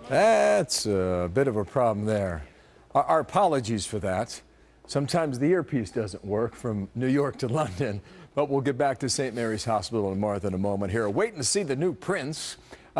That's a bit of a problem there. Our apologies for that. Sometimes the earpiece doesn't work from New York to London, but we'll get back to St. Mary's Hospital in Martha in a moment here. Waiting to see the new prince.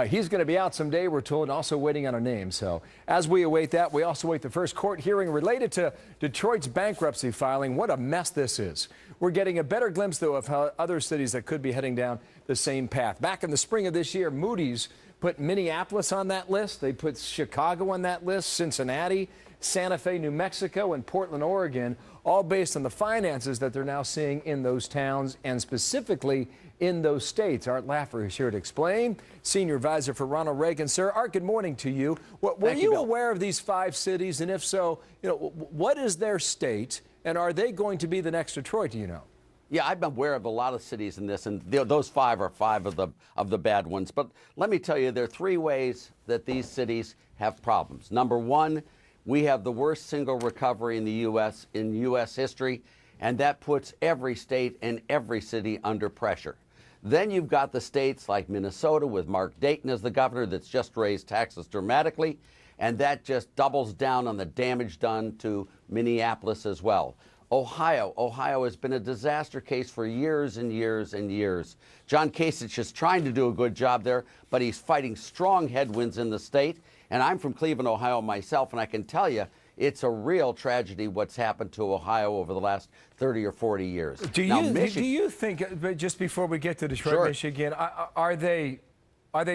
He's going to be out someday, we're told, also waiting on a name. So as we await that, we also await the first court hearing related to Detroit's bankruptcy filing. What a mess this is. We're getting a better glimpse, though, of how other cities that could be heading down the same path. Back in the spring of this year, Moody's put Minneapolis on that list. They put Chicago on that list, Cincinnati, Santa Fe, New Mexico, and Portland, Oregon, all based on the finances that they're now seeing in those towns and specifically in those states. Art Laffer is here to explain, senior advisor for Ronald Reagan. Sir, Art, good morning to you. Were you aware of these 5 cities? And if so, what is their state? And are they going to be the next Detroit, do you know? Yeah, I've been aware of a lot of cities in this, and those 5 are 5 of the bad ones. But let me tell you, there are 3 ways that these cities have problems. Number 1, we have the worst single recovery in the U.S. history, and that puts every state and every city under pressure. Then you've got the states like Minnesota with Mark Dayton as the governor that's just raised taxes dramatically, and that just doubles down on the damage done to Minneapolis as well. Ohio has been a disaster case for years and years and years. John Kasich is trying to do a good job there, but he's fighting strong headwinds in the state. And I'm from Cleveland, Ohio myself, and I can tell you it's a real tragedy what's happened to Ohio over the last 30 or 40 years. Do you think, just before we get to Detroit, Sure. Michigan, are they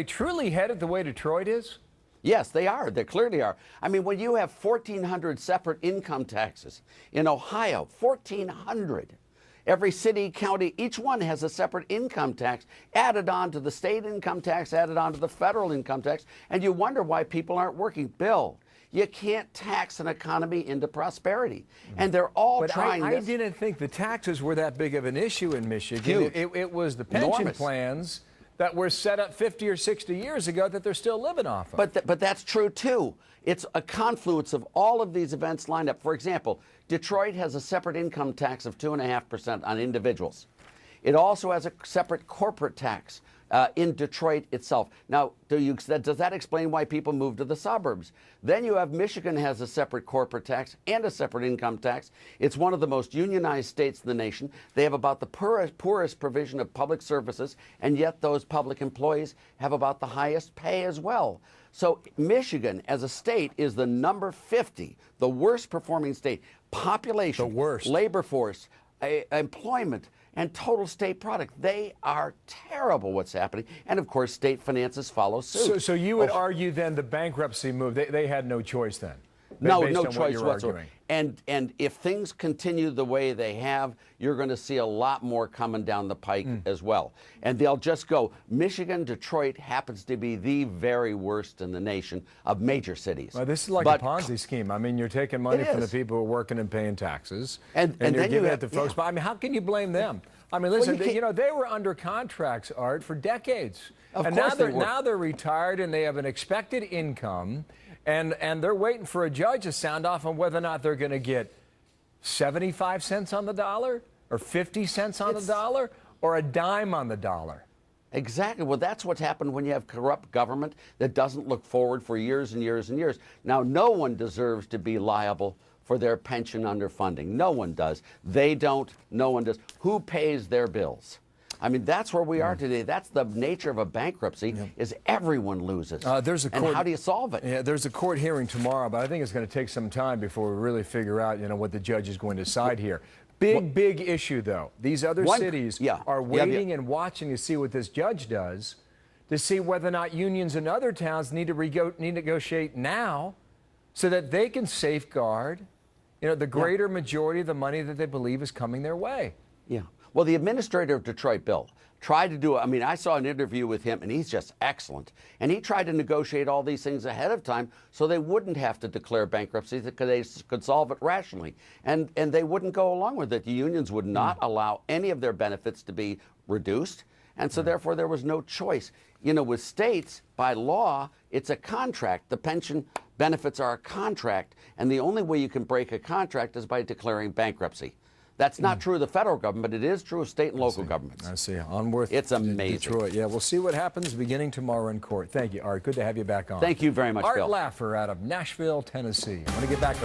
truly headed the way Detroit is? Yes, they are. They clearly are. I mean, when you have 1,400 separate income taxes in Ohio, 1,400, every city, county, each one has a separate income tax added on to the state income tax, added on to the federal income tax, and you wonder why people aren't working. Bill, you can't tax an economy into prosperity. And they're all trying this. I didn't think the taxes were that big of an issue in Michigan. Huge. It was the pension Enormous. plans that were set up 50 or 60 years ago that they're still living off of. But that's true, too. It's a confluence of all of these events lined up. For example, Detroit has a separate income tax of 2.5% on individuals. It also has a separate corporate tax in Detroit itself. Now, does that explain why people move to the suburbs? Then you have Michigan has a separate corporate tax and a separate income tax. It's one of the most unionized states in the nation. They have about the poorest provision of public services, and yet those public employees have about the highest pay as well. So Michigan, as a state, is the number 50, the worst performing state. Population, the worst. Labor force, employment, and total state product. They are terrible what's happening. And of course, state finances follow suit. So you would argue then the bankruptcy move, they had no choice then? No choice whatsoever. And if things continue the way they have, you're going to see a lot more coming down the pike as well. And they'll just go, Michigan, Detroit happens to be the very worst in the nation of major cities. Well, this is like a Ponzi scheme. I mean, you're taking money from the people who are working and paying taxes, and you're giving it to folks. But I mean, how can you blame them? I mean, listen, they were under contracts, Art, for decades. And now they're retired and they have an expected income. And they're waiting for a judge to sound off on whether or not they're going to get 75 cents on the dollar or 50 cents on the dollar or a dime on the dollar. Exactly. Well, that's what's happened when you have corrupt government that doesn't look forward for years and years and years. Now, no one deserves to be liable for their pension underfunding. No one does. They don't. No one does. Who pays their bills? I mean, that's where we are today. That's the nature of a bankruptcy, is everyone loses. And how do you solve it? Yeah, there's a court hearing tomorrow, but I think it's going to take some time before we really figure out, what the judge is going to decide here. Big issue, though. These other cities are waiting and watching to see what this judge does, to see whether or not unions in other towns need to negotiate now so that they can safeguard, the greater majority of the money that they believe is coming their way. Yeah. Well, the administrator of Detroit, Bill, tried to do it. I mean, I saw an interview with him, and he's just excellent. And he tried to negotiate all these things ahead of time so they wouldn't have to declare bankruptcy, because they could solve it rationally. And they wouldn't go along with it. The unions would not allow any of their benefits to be reduced. And so, therefore, there was no choice. With states, by law, it's a contract. The pension benefits are a contract. And the only way you can break a contract is by declaring bankruptcy. That's not true of the federal government, but it is true of state and local governments. I see. Onward. It's amazing. Detroit. Yeah, we'll see what happens beginning tomorrow in court. Thank you, Art. Good to have you back on. Thank you very much, Art Bill. Laffer out of Nashville, Tennessee. I want to get back to